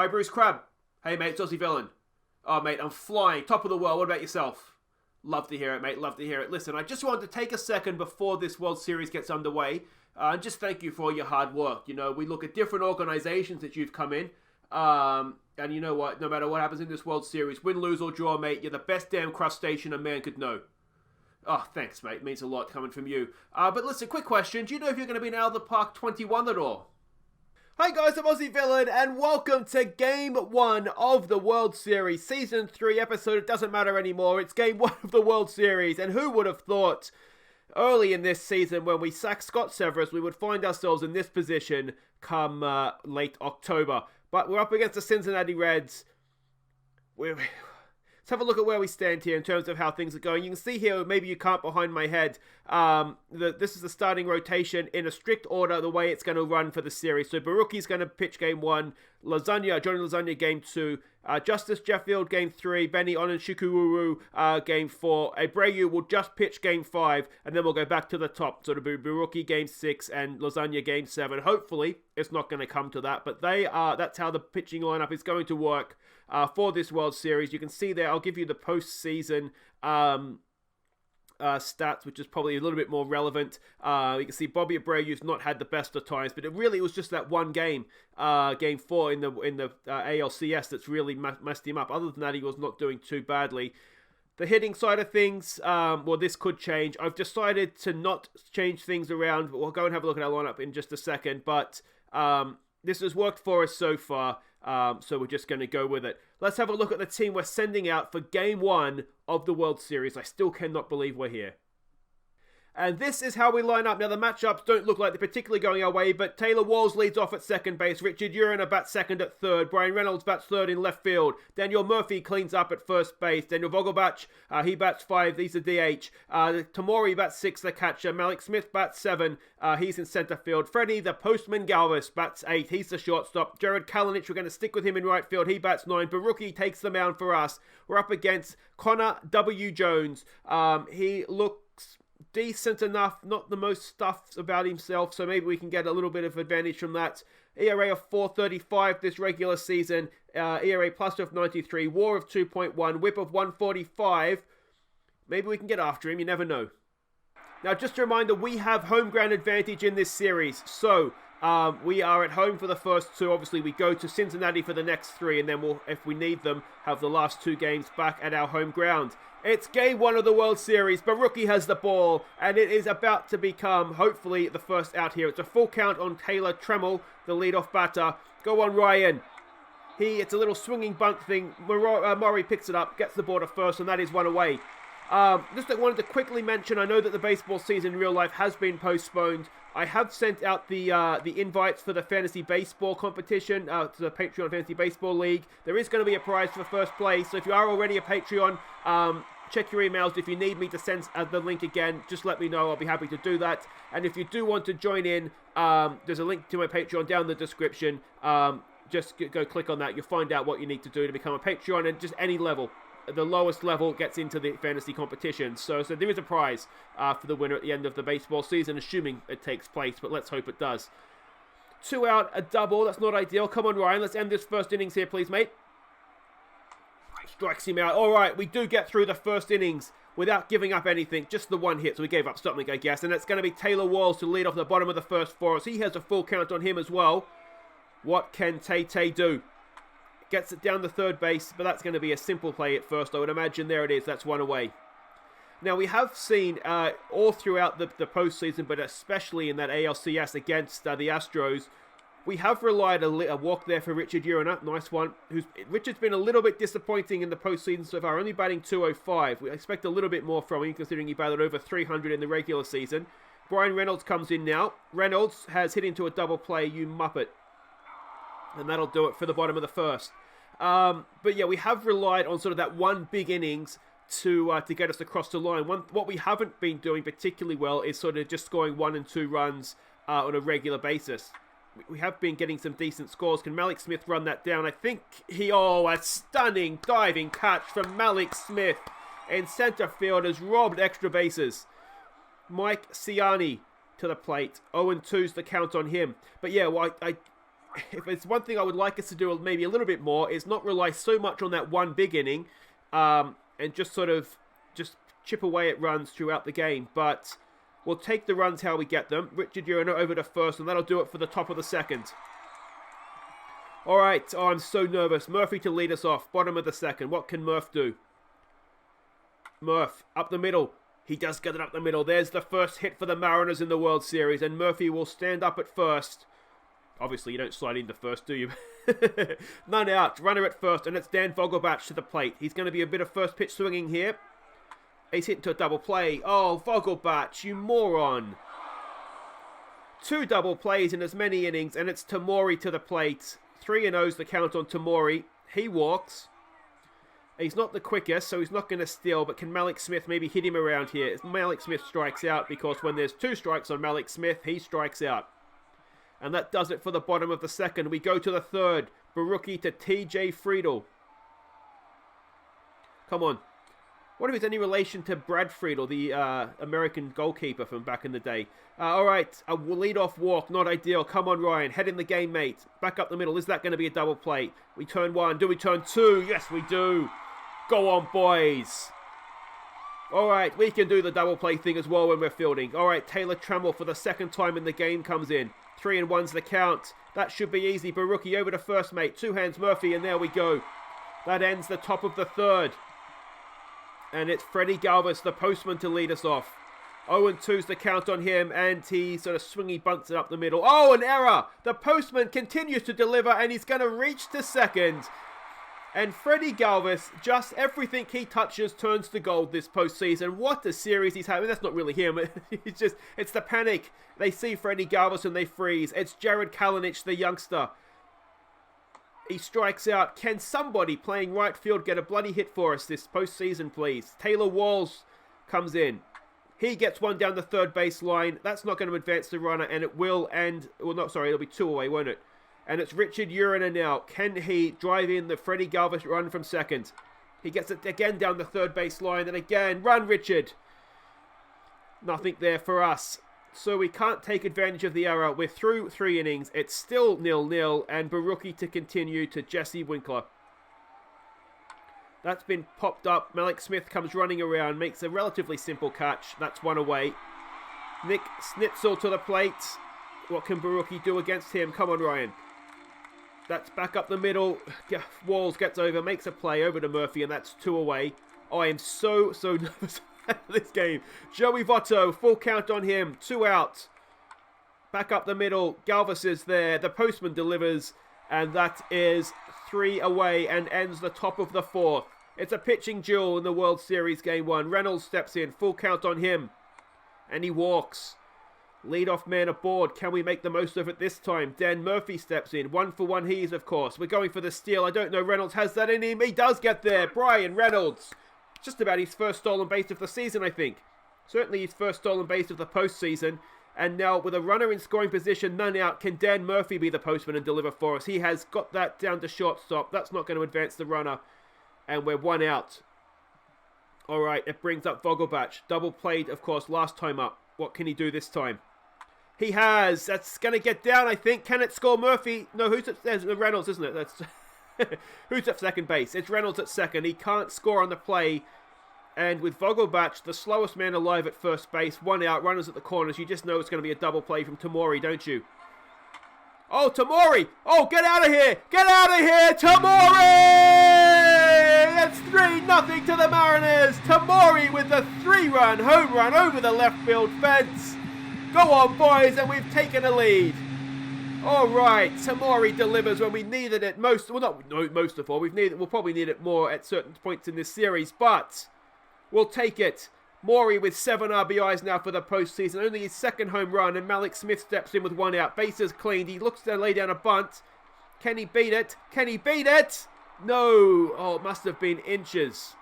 Hi, Bruce Crab. Hey, mate, it's Aussie Villain. Oh, mate, I'm flying. Top of the world. What about yourself? Love to hear it, mate. Love to hear it. Listen, I just wanted to take a second before this World Series gets underway and just thank you for all your hard work. You know, we look at different organizations that you've come in. And you know what? No matter what happens in this World Series, win, lose, or draw, mate, you're the best damn crustacean a man could know. Oh, thanks, mate. It means a lot coming from you. But listen, quick question. Do you know if you're going to be in Out of the Park 21 at all? Hi guys, I'm Aussie Villain, and welcome to Game 1 of the World Series. Season 3 episode, it doesn't matter anymore. It's Game 1 of the World Series, and who would have thought early in this season when we sacked Scott Severus, we would find ourselves in this position come late October. But we're up against the Cincinnati Reds. Let's have a look at where we stand here in terms of how things are going. You can see here, maybe you can't behind my head, this is the starting rotation in a strict order, the way it's going to run for the series. So Borucki's going to pitch Game 1, Johnny Lasagna Game 2, Justice Sheffield Game 3, Benny Onenshikururu Game 4, Abreu will just pitch Game 5, and then we'll go back to the top. So it'll be Borucki Game 6 and Lasagna Game 7. Hopefully, it's not going to come to that, but that's how the pitching lineup is going to work for this World Series. You can see there, I'll give you the postseason stats, which is probably a little bit more relevant. You can see Bobby Abreu's not had the best of times, but it really was just that one game, Game 4 in the ALCS, that's really messed him up. Other than that, he was not doing too badly. The hitting side of things, well, this could change. I've decided to not change things around, but we'll go and have a look at our lineup in just a second. But this has worked for us so far, so we're just going to go with it. Let's have a look at the team we're sending out for Game 1 of the World Series. I still cannot believe we're here. And this is how we line up. Now, the matchups don't look like they're particularly going our way, but Taylor Walls leads off at second base. Richard Urena bats second at third. Brian Reynolds bats third in left field. Daniel Murphy cleans up at first base. Daniel Vogelbach, he bats 5. He's a DH. Tamori bats 6, the catcher. Malik Smith bats 7. He's in center field. Freddie, the postman Galvis, bats 8. He's the shortstop. Jared Kalinich, we're going to stick with him in right field. He bats 9. Borucki takes the mound for us. We're up against Connor W. Jones. He looks decent enough, not the most stuffed about himself, so maybe we can get a little bit of advantage from that. ERA of 4.35 this regular season, ERA plus of 93, WAR of 2.1, WHIP of 145. Maybe we can get after him, you never know. Now, just a reminder, we have home ground advantage in this series, so we are at home for the first 2. Obviously, we go to Cincinnati for the next 3, and then we'll, if we need them, have the last 2 games back at our home ground. It's Game 1 of the World Series. Borucki has the ball, and it is about to become, hopefully, the first out here. It's a full count on Taylor Tremmel, the leadoff batter. Go on, Ryan. It's a little swinging bunt thing. Murray picks it up, gets the ball to first, and that is 1 away. Just wanted to quickly mention, I know that the baseball season in real life has been postponed. I have sent out the invites for the fantasy baseball competition to the Patreon Fantasy Baseball League. There is going to be a prize for first place, so if you are already a Patreon, check your emails. If you need me to send the link again, just let me know. I'll be happy to do that. And if you do want to join in, there's a link to my Patreon down in the description. Just go click on that. You'll find out what you need to do to become a Patreon, and just any level. The lowest level gets into the fantasy competition. So there is a prize for the winner at the end of the baseball season, assuming it takes place, but let's hope it does. 2 out, a double. That's not ideal. Come on, Ryan. Let's end this first innings here, please, mate. Strikes him out. All right, we do get through the first innings without giving up anything. Just the 1 hit, so we gave up something, I guess. And it's going to be Taylor Walls to lead off the bottom of the first 4. So he has a full count on him as well. What can Tay do? Gets it down the third base, but that's going to be a simple play at first, I would imagine. There it is. That's 1 away. Now, we have seen all throughout the postseason, but especially in that ALCS against the Astros, we have relied a walk there for Richard Urena. Nice one. Richard's been a little bit disappointing in the postseason so far, only batting 205. We expect a little bit more from him, considering he batted over 300 in the regular season. Brian Reynolds comes in now. Reynolds has hit into a double play, you muppet. And that'll do it for the bottom of the first. But yeah, we have relied on sort of that one big innings to get us across the line. What we haven't been doing particularly well is sort of just scoring 1 and 2 runs on a regular basis. We have been getting some decent scores. Can Malik Smith run that down? I think a stunning diving catch from Malik Smith in center field has robbed extra bases. Mike Ciani to the plate. 0-2's the count on him. But yeah, well, if it's one thing I would like us to do maybe a little bit more, is not rely so much on that one big inning, and just sort of just chip away at runs throughout the game. But we'll take the runs how we get them. Richard Urena over to first, and that'll do it for the top of the second. All right. Oh, I'm so nervous. Murphy to lead us off. Bottom of the second. What can Murph do? Murph up the middle. He does get it up the middle. There's the first hit for the Mariners in the World Series, and Murphy will stand up at first. Obviously, you don't slide into first, do you? None out. Runner at first, and it's Dan Vogelbach to the plate. He's going to be a bit of first pitch swinging here. He's hit into a double play. Oh, Vogelbach, you moron. 2 double plays in as many innings, and it's Tamori to the plate. 3-0's the count on Tamori. He walks. He's not the quickest, so he's not going to steal, but can Malik Smith maybe hit him around here? Malik Smith strikes out, because when there's 2 strikes on Malik Smith, he strikes out. And that does it for the bottom of the second. We go to the third. Borucki to TJ Friedel. Come on. What if it's any relation to Brad Friedel, the American goalkeeper from back in the day? All right, a lead-off walk, not ideal. Come on, Ryan. Head in the game, mate. Back up the middle. Is that going to be a double play? We turn 1. Do we turn 2? Yes, we do. Go on, boys. All right, we can do the double play thing as well when we're fielding. All right, Taylor Trammell for the second time in the game comes in. 3-1's the count. That should be easy. Borucki over to first, mate. 2 hands Murphy, and there we go. That ends the top of the third. And it's Freddie Galvis, the postman, to lead us off. 0-2's the count on him, and he sort of swingy bunts it up the middle. Oh, an error! The postman continues to deliver, and he's going to reach to second. And Freddie Galvis, just everything he touches turns to gold this postseason. What a series he's having. That's not really him. It's the panic. They see Freddie Galvis and they freeze. It's Jared Kalinic, the youngster. He strikes out. Can somebody playing right field get a bloody hit for us this postseason, please? Taylor Walls comes in. He gets one down the third base line. That's not going to advance the runner, and it will end. Well, not sorry, it'll be 2 away, won't it? And it's Richard Urena now. Can he drive in the Freddie Galvis run from second? He gets it again down the third base line, and again, run, Richard. Nothing there for us. So we can't take advantage of the error. We're through 3 innings. It's still 0-0, and Borucki to continue to Jesse Winkler. That's been popped up. Malik Smith comes running around, makes a relatively simple catch. That's 1 away. Nick Snitzel to the plate. What can Borucki do against him? Come on, Ryan. That's back up the middle. Walls gets over, makes a play over to Murphy, and that's 2 away. Oh, I am so nervous this game. Joey Votto, full count on him. 2 out. Back up the middle. Galvis is there. The postman delivers, and that is 3 away and ends the top of the 4th. It's a pitching duel in the World Series Game 1. Reynolds steps in. Full count on him, and he walks. Leadoff man aboard. Can we make the most of it this time? Dan Murphy steps in. 1-for-1 he's, of course. We're going for the steal. I don't know. Reynolds has that in him. He does get there. Brian Reynolds. Just about his first stolen base of the season, I think. Certainly his first stolen base of the postseason. And now with a runner in scoring position, none out, can Dan Murphy be the postman and deliver for us? He has got that down to shortstop. That's not going to advance the runner. And we're 1 out. All right, it brings up Vogelbach. Double played, of course, last time up. What can he do this time? He has. That's going to get down, I think. Can it score Murphy? No, who's at there's Reynolds, isn't it? That's who's at second base? It's Reynolds at second. He can't score on the play. And with Vogelbach, the slowest man alive at first base, 1 out, runners at the corners, you just know it's going to be a double play from Tamori, don't you? Oh, Tamori! Oh, get out of here! Get out of here, Tamori! It's 3-0 to the Mariners. Tamori with the 3-run home run over the left field fence. Go on, boys, and we've taken a lead. All right, Tamori delivers when we needed it most. Well, not most of all. We'll probably need it more at certain points in this series, but we'll take it. Maury with 7 RBIs now for the postseason. Only his 2nd home run, and Malik Smith steps in with 1 out. Bases cleaned. He looks to lay down a bunt. Can he beat it? Can he beat it? No. Oh, it must have been inches.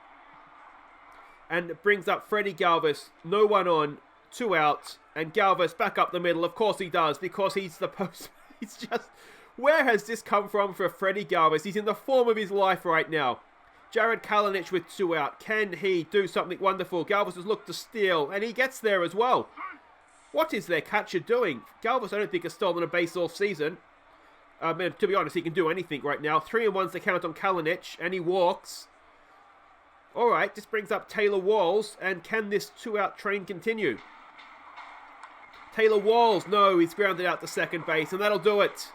And it brings up Freddie Galvis. No one on. 2 out. And Galvis back up the middle. Of course he does, because he's the post. He's just... Where has this come from for Freddie Galvis? He's in the form of his life right now. Jared Kalinic with 2 out. Can he do something wonderful? Galvis has looked to steal, and he gets there as well. What is their catcher doing? Galvis, I don't think, has stolen a base all season. Man, to be honest, he can do anything right now. 3-1's the count on Kalinic, and he walks. All right, this brings up Taylor Walls, and can this 2-out train continue? Taylor Walls, no, he's grounded out to second base, and that'll do it.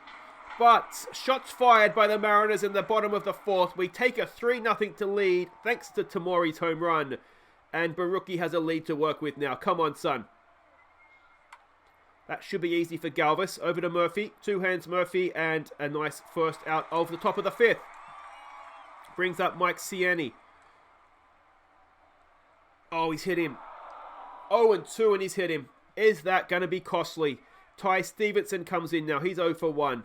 But shots fired by the Mariners in the bottom of the 4th. We take a 3-0 to lead thanks to Tamori's home run. And Borucki has a lead to work with now. Come on, son. That should be easy for Galvis. Over to Murphy. 2 hands Murphy, and a nice first out of the top of the 5th. Brings up Mike Ciani. Oh, he's hit him. 0-2 and he's hit him. Is that going to be costly? Ty Stevenson comes in now. He's 0 for 1.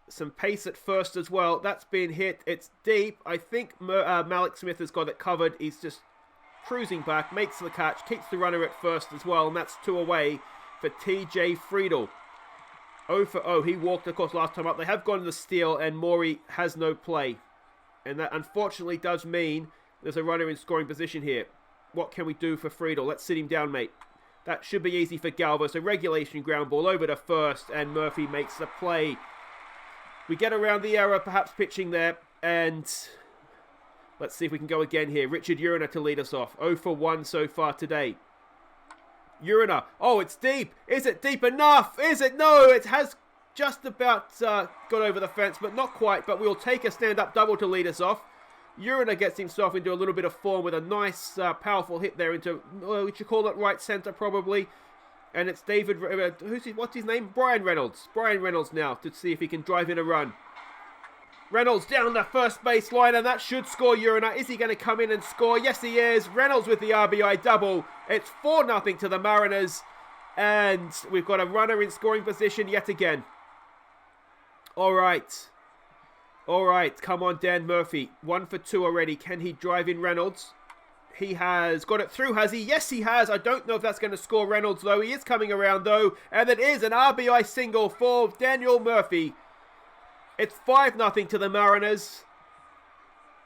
Some pace at first as well. That's been hit. It's deep. I think Malik Smith has got it covered. He's just cruising back, makes the catch, keeps the runner at first as well, and that's 2 away for TJ Friedel. 0 for 0. He walked, of course, last time up. They have gone to the steal, and Maury has no play. And that unfortunately does mean there's a runner in scoring position here. What can we do for Friedel? Let's sit him down, mate. That should be easy for Galvis. A regulation ground ball over to first, and Murphy makes the play. We get around the error, perhaps pitching there, and let's see if we can go again here. Richard Uriner to lead us off. 0 for 1 so far today. Uriner. Oh, it's deep. Is it deep enough? Is it? No, it has just about got over the fence, but not quite. But we'll take a stand-up double to lead us off. Uriner gets himself into a little bit of form with a nice, powerful hit there into, would you call it right center probably? And it's David, what's his name? Brian Reynolds. Brian Reynolds now to see if he can drive in a run. Reynolds down the first base line, and that should score Uriner. Is he going to come in and score? Yes, he is. Reynolds with the RBI double. It's 4-0 to the Mariners, and we've got a runner in scoring position yet again. All right. All right, come on, Dan Murphy. 1 for 2 already. Can he drive in Reynolds? He has got it through, has he? Yes, he has. I don't know if that's going to score Reynolds, though. He is coming around, though. And it is an RBI single for Daniel Murphy. It's 5-0 to the Mariners.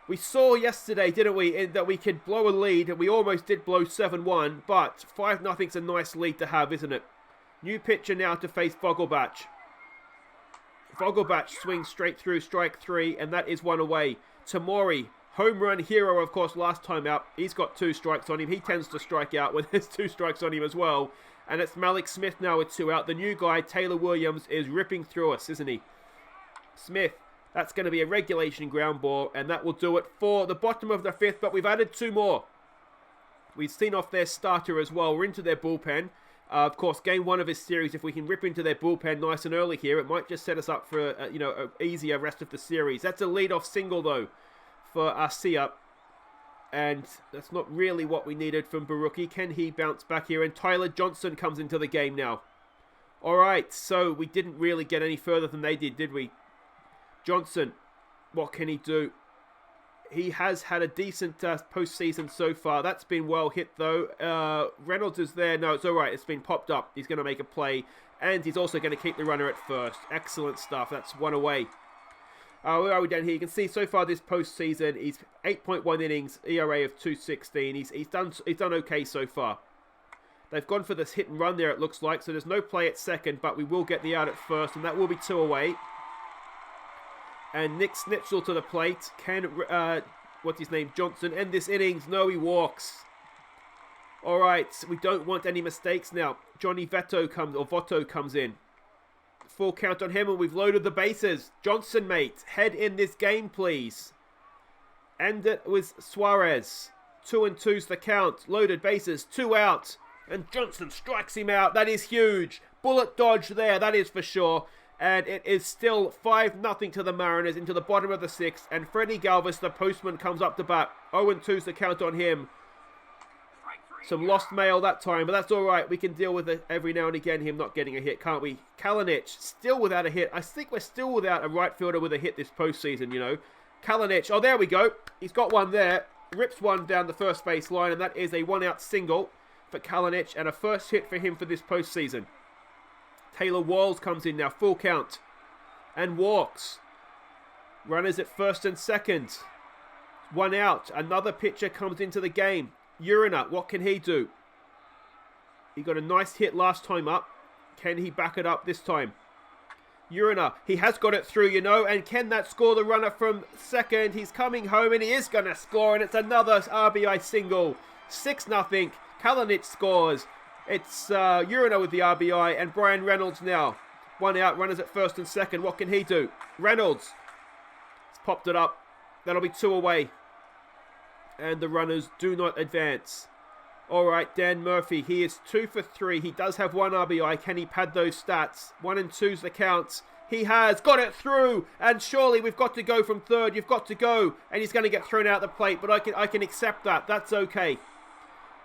We saw yesterday, didn't we, that we could blow a lead. And we almost did blow 7-1. But 5-0's a nice lead to have, isn't it? New pitcher now to face Vogelbach. Vogelbach swings straight through strike 3. And that is 1 away. Tamori. Home run hero, of course, last time out. He's got 2 strikes on him. He tends to strike out when there's 2 strikes on him as well. And it's Malik Smith now with 2 out. The new guy, Taylor Williams, is ripping through us, isn't he? Smith, that's going to be a regulation ground ball. And that will do it for the bottom of the 5th. But we've added 2 more. We've seen off their starter as well. We're into their bullpen. Of course, game 1 of this series, if we can rip into their bullpen nice and early here, it might just set us up for an easier rest of the series. That's a lead-off single, though, for Arcia, and that's not really what we needed from Borucki. Can he bounce back here? And Tyler Johnson comes into the game now. Alright, so we didn't really get any further than they did we? Johnson, what can he do? He has had a decent postseason so far. That's been well hit, though. Reynolds is there. No, it's alright. It's been popped up. He's going to make a play, and he's also going to keep the runner at first. Excellent stuff. That's 1 away. Where are we down here? You can see so far this postseason, he's 8.1 innings, ERA of 2.16. He's done okay so far. They've gone for this hit and run there, it looks like, so there's no play at second, but we will get the out at first, and that will be 2 away. And Nick Snitzel to the plate. Can, what's his name, Johnson end this innings? No, he walks. All right, we don't want any mistakes now. Johnny Votto comes in. Full count on him, and we've loaded the bases. Johnson, mate, head in this game, please. End it with Suarez. 2-2's the count. Loaded bases, 2 out. And Johnson strikes him out. That is huge. Bullet dodge there, that is for sure. And it is still 5-0 to the Mariners into the bottom of the 6th. And Freddie Galvis, the postman, comes up to bat. 0-2's the count on him. Some lost mail that time, but that's all right. We can deal with it every now and again, him not getting a hit, can't we? Kalinic, still without a hit. I think we're still without a right fielder with a hit this postseason, you know. Kalinic, oh, there we go. He's got one there. Rips one down the first base line, and that is a 1-out single for Kalinic, and a first hit for him for this postseason. Taylor Walls comes in now, full count, and walks. Runners at first and second. 1 out. Another pitcher comes into the game. Uriner, what can he do? He got a nice hit last time up. Can he back it up this time? Uriner, he has got it through, you know, and can that score the runner from second? He's coming home and he is going to score, and it's another RBI single. 6-0. Kalinic scores. It's Uriner with the RBI, and Brian Reynolds now. 1 out, runners at first and second. What can he do? Reynolds has popped it up. That'll be 2 away. And the runners do not advance. All right, Dan Murphy, he is 2 for 3. He does have 1 RBI. Can he pad those stats? 1 and 2's the counts. He has got it through, and surely we've got to go from third. You've got to go, and he's going to get thrown out the plate, but I can accept that. That's okay.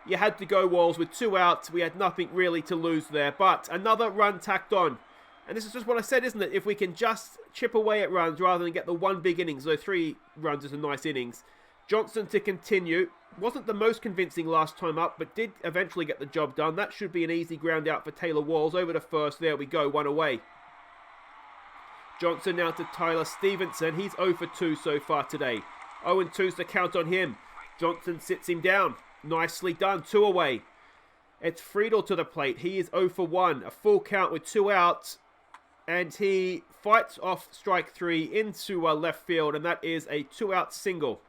You had to go, Walls, with 2 outs. We had nothing really to lose there, but another run tacked on. And this is just what I said, isn't it? If we can just chip away at runs rather than get the 1 big innings, though 3 runs is a nice innings. Johnson to continue. Wasn't the most convincing last time up, but did eventually get the job done. That should be an easy ground out for Taylor Walls. Over to first. There we go. 1 away. Johnson now to Tyler Stevenson. He's 0 for 2 so far today. 0 and 2's the count on him. Johnson sits him down. Nicely done. 2 away. It's Friedel to the plate. He is 0 for 1. A full count with 2 outs. And he fights off strike 3 into left field. And that is a 2-out single.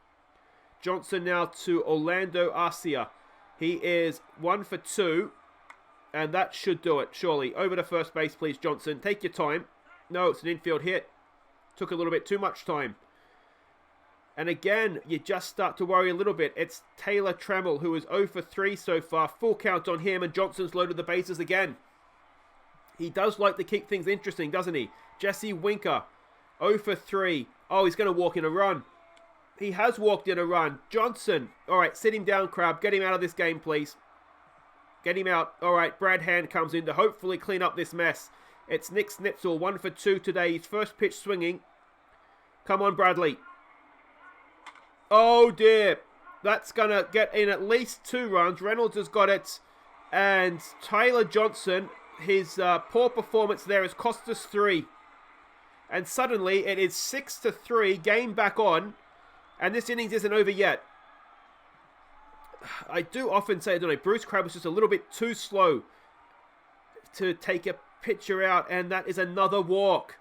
Johnson now to Orlando Arcia. He is 1 for 2. And that should do it, surely. Over to first base, please, Johnson. Take your time. No, it's an infield hit. Took a little bit too much time. And again, you just start to worry a little bit. It's Taylor Trammell, who is 0 for 3 so far. Full count on him, and Johnson's loaded the bases again. He does like to keep things interesting, doesn't he? Jesse Winker, 0 for 3. Oh, he's going to walk in a run. He has walked in a run. Johnson. All right, sit him down, Crab. Get him out of this game, please. Get him out. All right, Brad Hand comes in to hopefully clean up this mess. It's Nick Snitzel, 1 for 2 today. His first pitch swinging. Come on, Bradley. Oh, dear. That's going to get in at least 2 runs. Reynolds has got it. And Tyler Johnson, his poor performance there has cost us 3. And suddenly it is 6-3. Game back on. And this innings isn't over yet. I do often say, I don't know, Bruce Crabbe was just a little bit too slow to take a pitcher out, and that is another walk.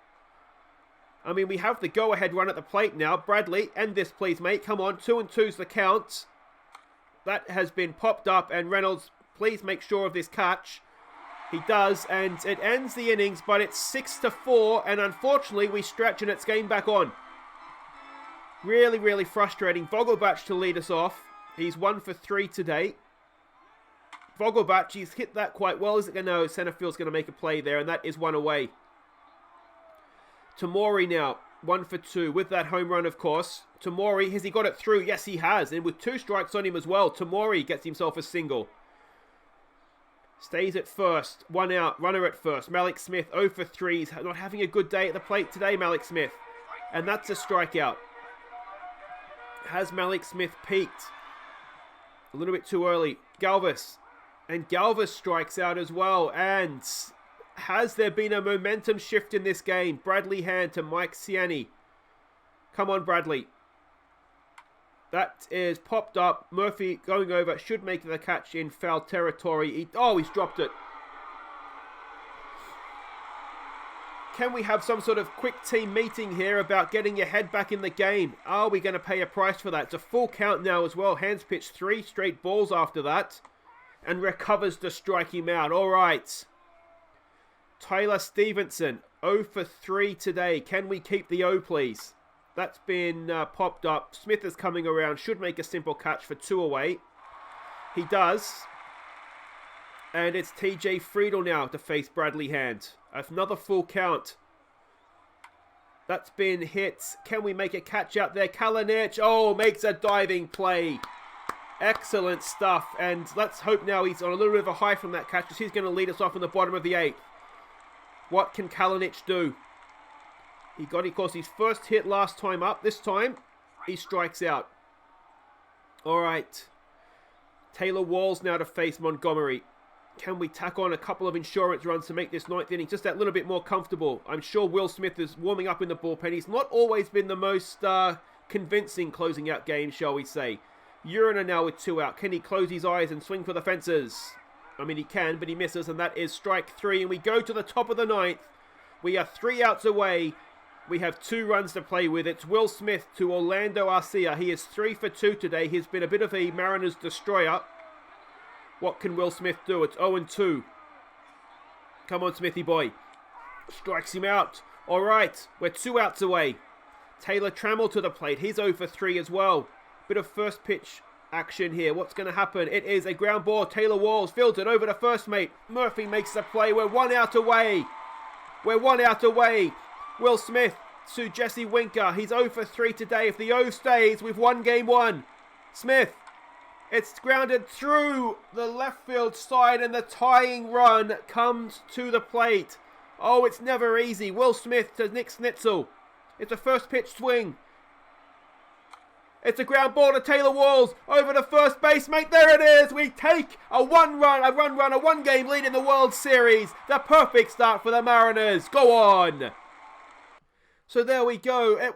I mean, we have the go-ahead run at the plate now. Bradley, end this please, mate. Come on, 2 and 2's the count. That has been popped up, and Reynolds, please make sure of this catch. He does, and it ends the innings, but it's 6-4, and unfortunately we stretch and it's game back on. Really, really frustrating. Vogelbach to lead us off. He's 1 for 3 today. Vogelbach, he's hit that quite well. Is it going to know? Centerfield's going to make a play there, and that is 1 away. Tamori now, 1 for 2, with that home run, of course. Tamori, has he got it through? Yes, he has, and with 2 strikes on him as well. Tamori gets himself a single. Stays at first, 1 out, runner at first. Malik Smith, 0 for 3. He's not having a good day at the plate today, Malik Smith. And that's a strikeout. Has Malik Smith peaked? A little bit too early. Galvis. And Galvis strikes out as well. And has there been a momentum shift in this game? Bradley Hand to Mike Ciani. Come on, Bradley. That is popped up. Murphy going over. Should make the catch in foul territory. He's dropped it. Can we have some sort of quick team meeting here about getting your head back in the game? Are we going to pay a price for that? It's a full count now as well. Hands pitched 3 straight balls after that. And recovers to strike him out. All right. Tyler Stevenson, 0 for 3 today. Can we keep the O, please? That's been popped up. Smith is coming around. Should make a simple catch for 2 away. He does. And it's TJ Friedel now to face Bradley Hand. Another full count. That's been hit. Can we make a catch out there? Kalinic, makes a diving play. Excellent stuff. And let's hope now he's on a little bit of a high from that catch, because he's going to lead us off in the bottom of the 8th. What can Kalinic do? He got, of course, his first hit last time up. This time, he strikes out. All right. Taylor Walls now to face Montgomery. Can we tack on a couple of insurance runs to make this 9th inning just that little bit more comfortable? I'm sure Will Smith is warming up in the bullpen. He's not always been the most convincing closing out games, shall we say. Uriner now with 2 out. Can he close his eyes and swing for the fences? I mean, he can, but he misses, and that is strike 3. And we go to the top of the 9th We are 3 outs away. We have 2 runs to play with. It's Will Smith to Orlando Arcia. He is 3 for 2 today. He's been a bit of a Mariners destroyer. What can Will Smith do? It's 0-2. Come on, Smithy boy. Strikes him out. All right, we're 2 outs away. Taylor Trammell to the plate. He's 0 for 3 as well. Bit of first pitch action here. What's going to happen? It is a ground ball. Taylor Walls fields it over to first mate. Murphy makes the play. We're 1 out away. We're 1 out away. Will Smith to Jesse Winker. He's 0 for 3 today. If the O stays, we've won game 1. Smith. It's grounded through the left field side and the tying run comes to the plate. Oh, it's never easy. Will Smith to Nick Snitzel. It's a first pitch swing. It's a ground ball to Taylor Walls over to first base, mate. There it is. We take a one-game lead in the World Series. The perfect start for the Mariners. Go on. So there we go.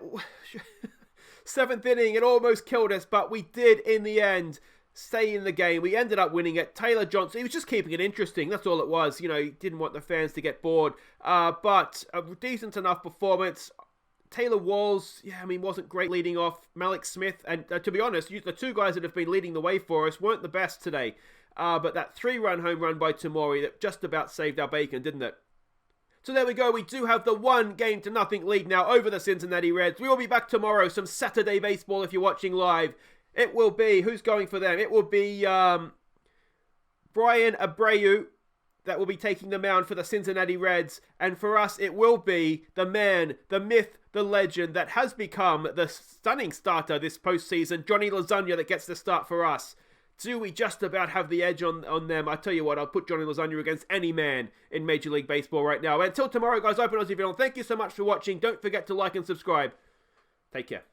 7th inning, it almost killed us, but we did in the end stay in the game. We ended up winning it. Taylor Johnson, he was just keeping it interesting. That's all it was. You know, he didn't want the fans to get bored. But a decent enough performance. Taylor Walls, wasn't great leading off. Malik Smith, and to be honest, the 2 guys that have been leading the way for us weren't the best today. But that 3-run home run by Tamori that just about saved our bacon, didn't it? So there we go. We do have the 1-0 lead now over the Cincinnati Reds. We will be back tomorrow. Some Saturday baseball if you're watching live. It will be, who's going for them? It will be Ryan Abreu that will be taking the mound for the Cincinnati Reds. And for us, it will be the man, the myth, the legend that has become the stunning starter this postseason, Johnny Lasagna, that gets the start for us. Do we just about have the edge on them? I tell you what, I'll put Johnny Lasagna against any man in Major League Baseball right now. Until tomorrow, guys, Open Aussie Villain, thank you so much for watching. Don't forget to like and subscribe. Take care.